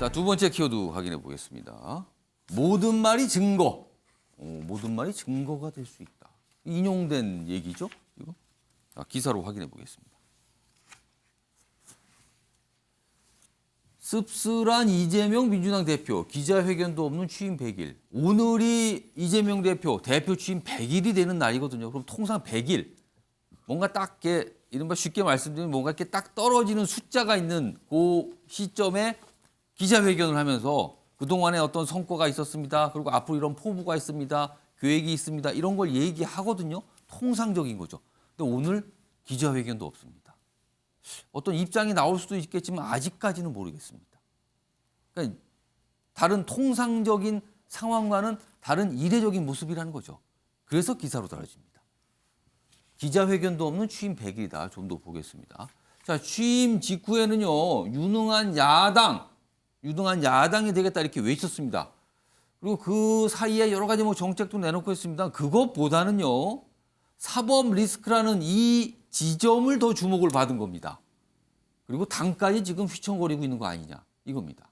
자, 두 번째 키워드 확인해 보겠습니다. 모든 말이 증거. 모든 말이 증거가 될 수 있다. 인용된 얘기죠, 이거? 자, 기사로 확인해 보겠습니다. 씁쓸한 이재명 민주당 대표, 기자회견도 없는 취임 100일. 오늘이 이재명 대표 취임 100일이 되는 날이거든요. 그럼 통상 100일, 뭔가 딱 이른바 쉽게 말씀드리면 뭔가 이렇게 딱 떨어지는 숫자가 있는 그 시점에 기자회견을 하면서 그동안에 어떤 성과가 있었습니다. 그리고 앞으로 이런 포부가 있습니다. 계획이 있습니다. 이런 걸 얘기하거든요. 통상적인 거죠. 근데 오늘 기자회견도 없습니다. 어떤 입장이 나올 수도 있겠지만 아직까지는 모르겠습니다. 그러니까 다른 통상적인 상황과는 다른 이례적인 모습이라는 거죠. 그래서 기사로 다뤄집니다. 기자회견도 없는 취임 100일이다. 좀 더 보겠습니다. 자, 취임 직후에는요, 유능한 야당이 되겠다 이렇게 외쳤습니다. 그리고 그 사이에 여러 가지 정책도 내놓고 있습니다. 그것보다는요, 사법 리스크라는 이 지점을 더 주목을 받은 겁니다. 그리고 당까지 지금 휘청거리고 있는 거 아니냐 이겁니다.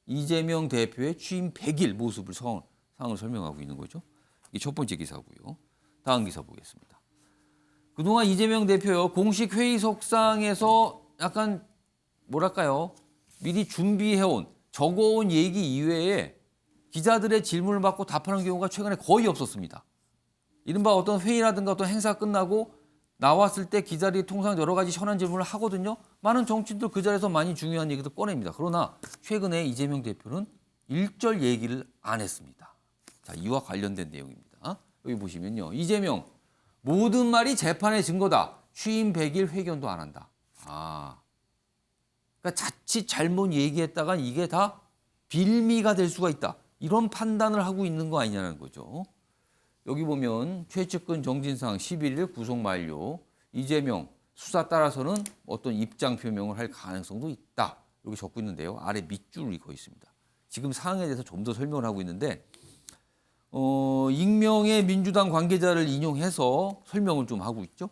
이재명 대표의 취임 100일 모습을 상황을 설명하고 있는 거죠. 이게 첫 번째 기사고요. 다음 기사 보겠습니다. 그동안 이재명 대표요, 공식 회의석상에서 약간 뭐랄까요, 미리 준비해온 적어온 얘기 이외에 기자들의 질문을 받고 답하는 경우가 최근에 거의 없었습니다. 이른바 어떤 회의라든가 어떤 행사 끝나고 나왔을 때 기자들이 통상 여러 가지 현안 질문을 하거든요. 많은 정치인들 그 자리에서 많이 중요한 얘기도 꺼냅니다. 그러나 최근에 이재명 대표는 일절 얘기를 안 했습니다. 자, 이와 관련된 내용입니다. 여기 보시면요. 이재명, 모든 말이 재판의 증거다. 취임 100일 회견도 안 한다. 그러니까 자칫 잘못 얘기했다가 이게 다 빌미가 될 수가 있다. 이런 판단을 하고 있는 거 아니냐는 거죠. 여기 보면 최측근 정진상 11일 구속 만료, 이재명 수사 따라서는 어떤 입장 표명을 할 가능성도 있다. 이렇게 적고 있는데요. 아래 밑줄이 거 있습니다. 지금 사항에 대해서 좀 더 설명을 하고 있는데 익명의 민주당 관계자를 인용해서 설명을 좀 하고 있죠.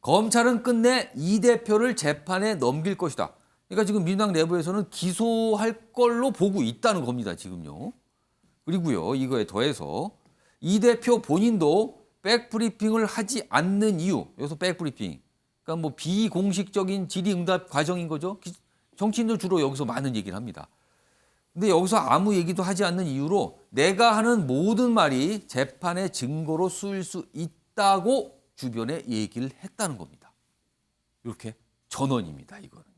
검찰은 끝내 이 대표를 재판에 넘길 것이다. 그러니까 지금 민주당 내부에서는 기소할 걸로 보고 있다는 겁니다. 지금요. 그리고요, 이거에 더해서 이 대표 본인도 백브리핑을 하지 않는 이유, 여기서 백브리핑, 그러니까 비공식적인 질의응답 과정인 거죠. 정치인들 주로 여기서 많은 얘기를 합니다. 근데 여기서 아무 얘기도 하지 않는 이유로 내가 하는 모든 말이 재판의 증거로 쓰일 수 있다고 주변에 얘기를 했다는 겁니다. 이렇게 전원입니다, 이거는요.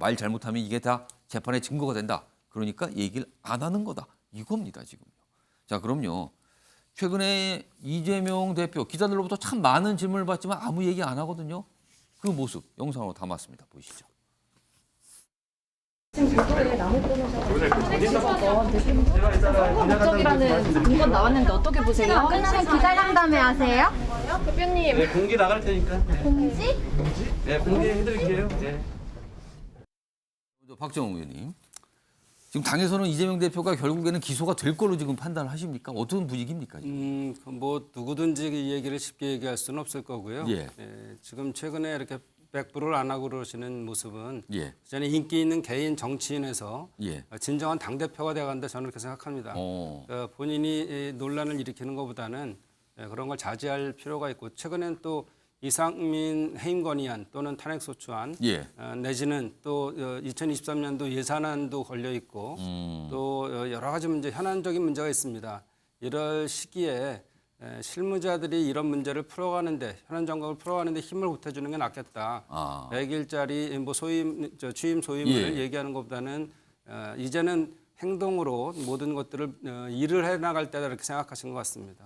말 잘못하면 이게 다 재판의 증거가 된다. 그러니까 얘기를 안 하는 거다. 이겁니다, 지금요. 자, 그럼요. 최근에 이재명 대표 기자들로부터 참 많은 질문을 받지만 아무 얘기 안 하거든요. 그 모습 영상으로 담았습니다. 보시죠. 지금 별도의 나무 변호사가 목적이라는 인권 나왔는데 어떻게 보세요? 끝나면 기자간담회 하세요? 대표님. 네, 공지 나갈 테니까. 네. 공지? 네, 공지해드릴게요. 네. 박정우 의원님. 지금 당에서는 이재명 대표가 결국에는 기소가 될 걸로 지금 판단을 하십니까? 어떤 분위기입니까? 지금? 누구든지 이 얘기를 쉽게 얘기할 수는 없을 거고요. 예. 지금 최근에 이렇게 백부를 안 하고 그러시는 모습은 예. 저는 인기 있는 개인 정치인에서 예. 진정한 당대표가 돼간다 저는 그렇게 생각합니다. 본인이 논란을 일으키는 것보다는 그런 걸 자제할 필요가 있고 최근엔 또 이상민 해임 건의안 또는 탄핵소추안 예. 내지는 또 2023년도 예산안도 걸려 있고 또 여러 가지 문제 현안적인 문제가 있습니다. 이럴 시기에 실무자들이 이런 문제를 풀어가는데 현안 정각을 풀어가는데 힘을 보태주는 게 낫겠다. 100일짜리 취임 소임을 예. 얘기하는 것보다는 이제는 행동으로 모든 것들을 일을 해나갈 때다 이렇게 생각하신 것 같습니다.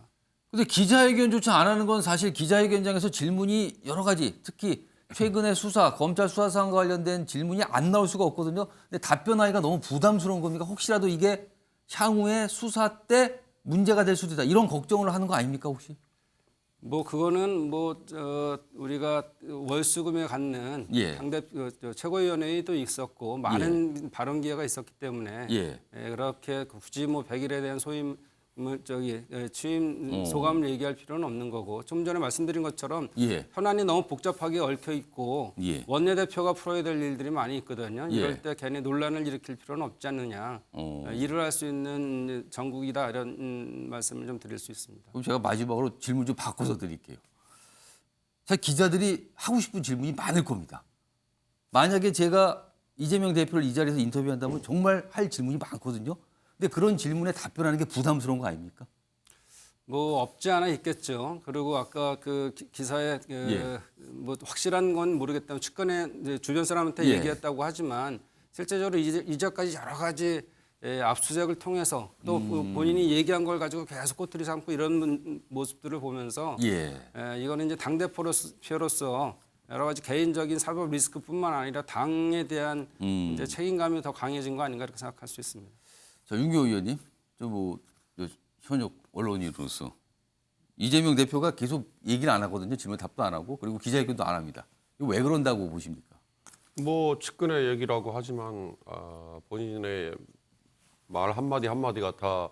근데 기자회견조차 안 하는 건 사실 기자회견장에서 질문이 여러 가지, 특히 최근의 수사, 검찰 수사 사항과 관련된 질문이 안 나올 수가 없거든요. 근데 답변하기가 너무 부담스러운 겁니까? 혹시라도 이게 향후에 수사 때 문제가 될 수도 있다. 이런 걱정을 하는 거 아닙니까, 혹시? 그거는 우리가 월수금에 갖는 예. 당대 최고위원회도 있었고 많은 발언 기회가 있었기 때문에 예. 그렇게 굳이 100일에 대한 소임 취임 소감을 얘기할 필요는 없는 거고 좀 전에 말씀드린 것처럼 예. 현안이 너무 복잡하게 얽혀 있고 예. 원내대표가 풀어야 될 일들이 많이 있거든요. 예. 이럴 때 괜히 논란을 일으킬 필요는 없지 않느냐. 일을 할 수 있는 정국이다 이런 말씀을 좀 드릴 수 있습니다. 그럼 제가 마지막으로 질문 좀 바꿔서 드릴게요. 사실 기자들이 하고 싶은 질문이 많을 겁니다. 만약에 제가 이재명 대표를 이 자리에서 인터뷰한다면 정말 할 질문이 많거든요. 근데 그런 질문에 답변하는 게 부담스러운 거 아닙니까? 뭐 없지 않아 있겠죠. 그리고 아까 그 기사에 예. 뭐 확실한 건 모르겠다면 측근의 이제 주변 사람한테 예. 얘기했다고 하지만 실제적으로 이제까지 여러 가지 압수수색을 통해서 또 그 본인이 얘기한 걸 가지고 계속 꼬투리 삼고 이런 모습들을 보면서 예. 이거는 이제 당 대표로서 여러 가지 개인적인 사법 리스크뿐만 아니라 당에 대한 이제 책임감이 더 강해진 거 아닌가 이렇게 생각할 수 있습니다. 자, 윤교 의원님, 저 현역 언론인으로서 이재명 대표가 계속 얘기를 안 하거든요. 질문 답도 안 하고 그리고 기자회견도 안 합니다. 이거 왜 그런다고 보십니까? 뭐 측근의 얘기라고 하지만 본인의 말 한마디 한마디가 다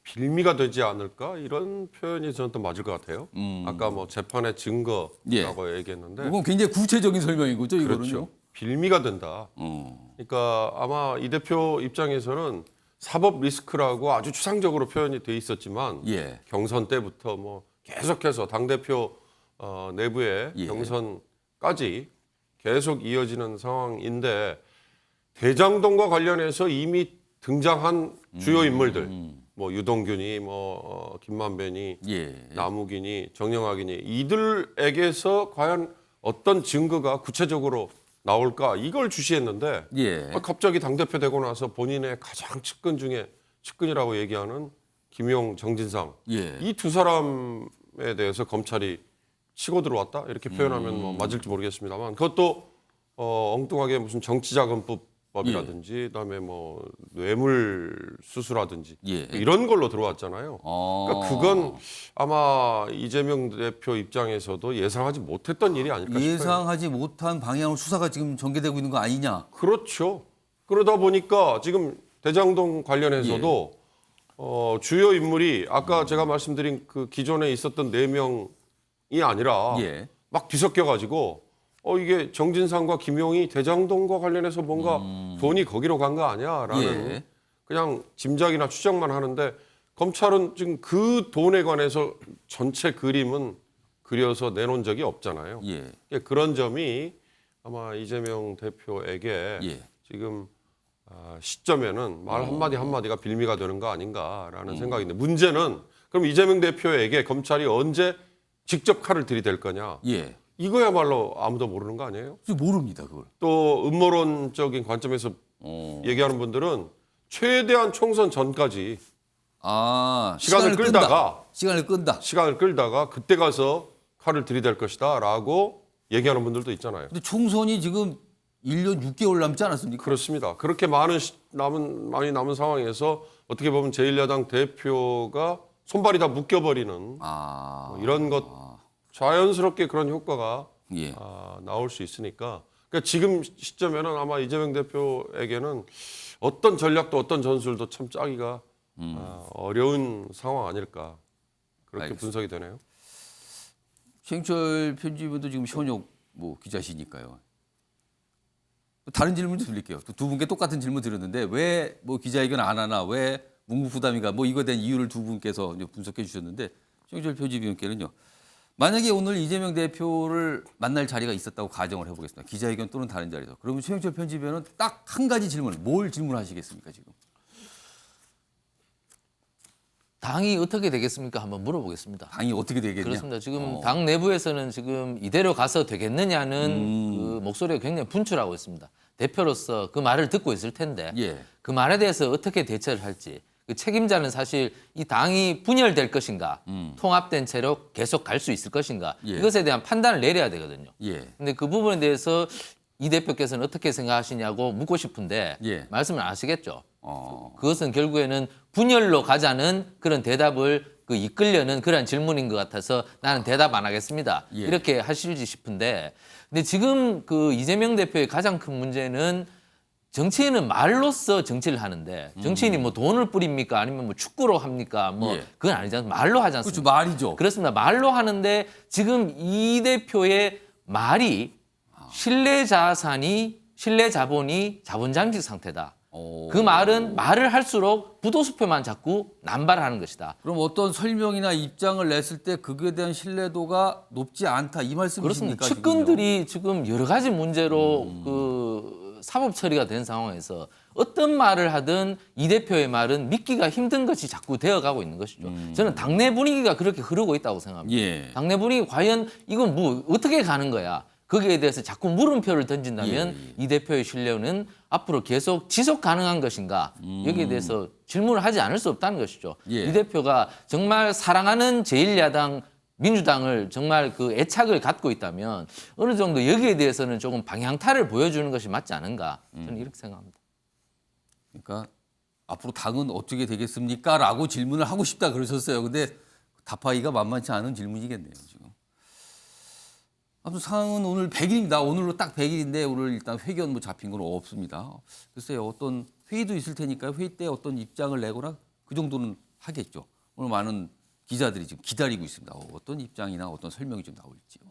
빌미가 되지 않을까 이런 표현이 저는 또 맞을 것 같아요. 아까 뭐 재판의 증거라고 예. 얘기했는데 이건 굉장히 구체적인 설명인 거죠, 이거는요. 그렇죠. 빌미가 된다. 그러니까 아마 이 대표 입장에서는 사법 리스크라고 아주 추상적으로 표현이 돼 있었지만 예. 경선 때부터 뭐 계속해서 당 대표 내부의 예. 경선까지 계속 이어지는 상황인데 대장동과 관련해서 이미 등장한 주요 인물들 뭐 유동균이 뭐 김만배니 예. 남욱이니 정영학이니 이들에게서 과연 어떤 증거가 구체적으로 나올까 이걸 주시했는데 예. 갑자기 당대표 되고 나서 본인의 가장 측근 중에 측근이라고 얘기하는 김용, 정진상 예. 이 두 사람에 대해서 검찰이 치고 들어왔다 이렇게 표현하면 뭐 맞을지 모르겠습니다만 그것도 엉뚱하게 무슨 정치자금법이라든지 그다음에 뭐 뇌물수수라든지 예. 이런 걸로 들어왔잖아요. 그러니까 그건 아마 이재명 대표 입장에서도 예상하지 못했던 일이 아닐까 싶어요. 예상하지 못한 방향으로 수사가 지금 전개되고 있는 거 아니냐? 그렇죠. 그러다 보니까 지금 대장동 관련해서도 주요 인물이 아까 제가 말씀드린 그 기존에 있었던 4명이 아니라 예. 막 뒤섞여가지고 이게 정진상과 김용이 대장동과 관련해서 뭔가 돈이 거기로 간 거 아니야라는 예. 그냥 짐작이나 추정만 하는데 검찰은 지금 그 돈에 관해서 전체 그림은 그려서 내놓은 적이 없잖아요. 예. 그런 점이 아마 이재명 대표에게 예. 지금 시점에는 말 한마디 한마디가 빌미가 되는 거 아닌가라는 생각인데 문제는 그럼 이재명 대표에게 검찰이 언제 직접 칼을 들이댈 거냐. 예. 이거야말로 아무도 모르는 거 아니에요? 지금 모릅니다, 그걸. 또 음모론적인 관점에서 얘기하는 분들은 최대한 총선 전까지 시간을 시간을 끌다가 그때 가서 칼을 들이댈 것이다라고 얘기하는 분들도 있잖아요. 근데 총선이 지금 1년 6개월 남지 않았습니까? 그렇습니다. 그렇게 많이 남은 상황에서 어떻게 보면 제1야당 대표가 손발이 다 묶여버리는 뭐 이런 것 자연스럽게 그런 효과가 예. 나올 수 있으니까 그러니까 지금 시점에는 아마 이재명 대표에게는 어떤 전략도 어떤 전술도 참 짜기가 어려운 상황 아닐까 그렇게 알겠습니다. 분석이 되네요. 최영철 편집원도 지금 현역 기자시니까요. 다른 질문도 드릴게요. 두 분께 똑같은 질문 드렸는데 왜 뭐 기자회견 안 하나, 왜 묵묵부담인가, 뭐 이거에 대한 이유를 두 분께서 이제 분석해 주셨는데 최영철 편집위원께는요. 만약에 오늘 이재명 대표를 만날 자리가 있었다고 가정을 해보겠습니다. 기자회견 또는 다른 자리에서. 그러면 최영철 편집위원은 딱 한 가지 질문, 뭘 질문하시겠습니까 지금? 당이 어떻게 되겠습니까? 한번 물어보겠습니다. 당이 어떻게 되겠냐? 그렇습니다. 지금 당 내부에서는 지금 이대로 가서 되겠느냐는 그 목소리가 굉장히 분출하고 있습니다. 대표로서 그 말을 듣고 있을 텐데 예. 그 말에 대해서 어떻게 대처를 할지 그 책임자는 사실 이 당이 분열될 것인가 통합된 채로 계속 갈 수 있을 것인가 예. 이것에 대한 판단을 내려야 되거든요. 예. 근데 그 부분에 대해서 이 대표께서는 어떻게 생각하시냐고 묻고 싶은데 예. 말씀을 안 하시겠죠. 그것은 결국에는 분열로 가자는 그런 대답을 그 이끌려는 그런 질문인 것 같아서 나는 대답 안 하겠습니다. 예. 이렇게 하실지 싶은데 근데 지금 그 이재명 대표의 가장 큰 문제는 정치인은 말로써 정치를 하는데 정치인이 뭐 돈을 뿌립니까? 아니면 뭐 축구로 합니까? 뭐 예. 그건 아니잖아요. 말로 하지 그렇죠. 않습니까? 말이죠. 그렇습니다. 말로 하는데 지금 이 대표의 말이 신뢰 자본이 자본잠식 상태다. 그 말은 말을 할수록 부도수표만 자꾸 남발하는 것이다. 그럼 어떤 설명이나 입장을 냈을 때 그거에 대한 신뢰도가 높지 않다 이 그렇습니다. 말씀이십니까? 측근들이 지금 여러 가지 문제로 그 사법 처리가 된 상황에서 어떤 말을 하든 이 대표의 말은 믿기가 힘든 것이 자꾸 되어가고 있는 것이죠. 저는 당내 분위기가 그렇게 흐르고 있다고 생각합니다. 예. 당내 분위기 과연 이건 뭐 어떻게 가는 거야? 거기에 대해서 자꾸 물음표를 던진다면 이 대표의 신뢰는 앞으로 계속 지속 가능한 것인가? 여기에 대해서 질문을 하지 않을 수 없다는 것이죠. 예. 이 대표가 정말 사랑하는 제1야당 민주당을 정말 그 애착을 갖고 있다면 어느 정도 여기에 대해서는 조금 방향타를 보여주는 것이 맞지 않은가? 저는 이렇게 생각합니다. 그러니까 앞으로 당은 어떻게 되겠습니까? 라고 질문을 하고 싶다 그러셨어요. 근데 답하기가 만만치 않은 질문이겠네요, 지금. 아무튼 상황은 오늘 100일입니다. 오늘로 딱 100일인데 오늘 일단 회견 뭐 잡힌 건 없습니다. 글쎄요, 어떤 회의도 있을 테니까 회의 때 어떤 입장을 내거나 그 정도는 하겠죠. 오늘 많은 기자들이 지금 기다리고 있습니다. 어떤 입장이나 어떤 설명이 좀 나올지요.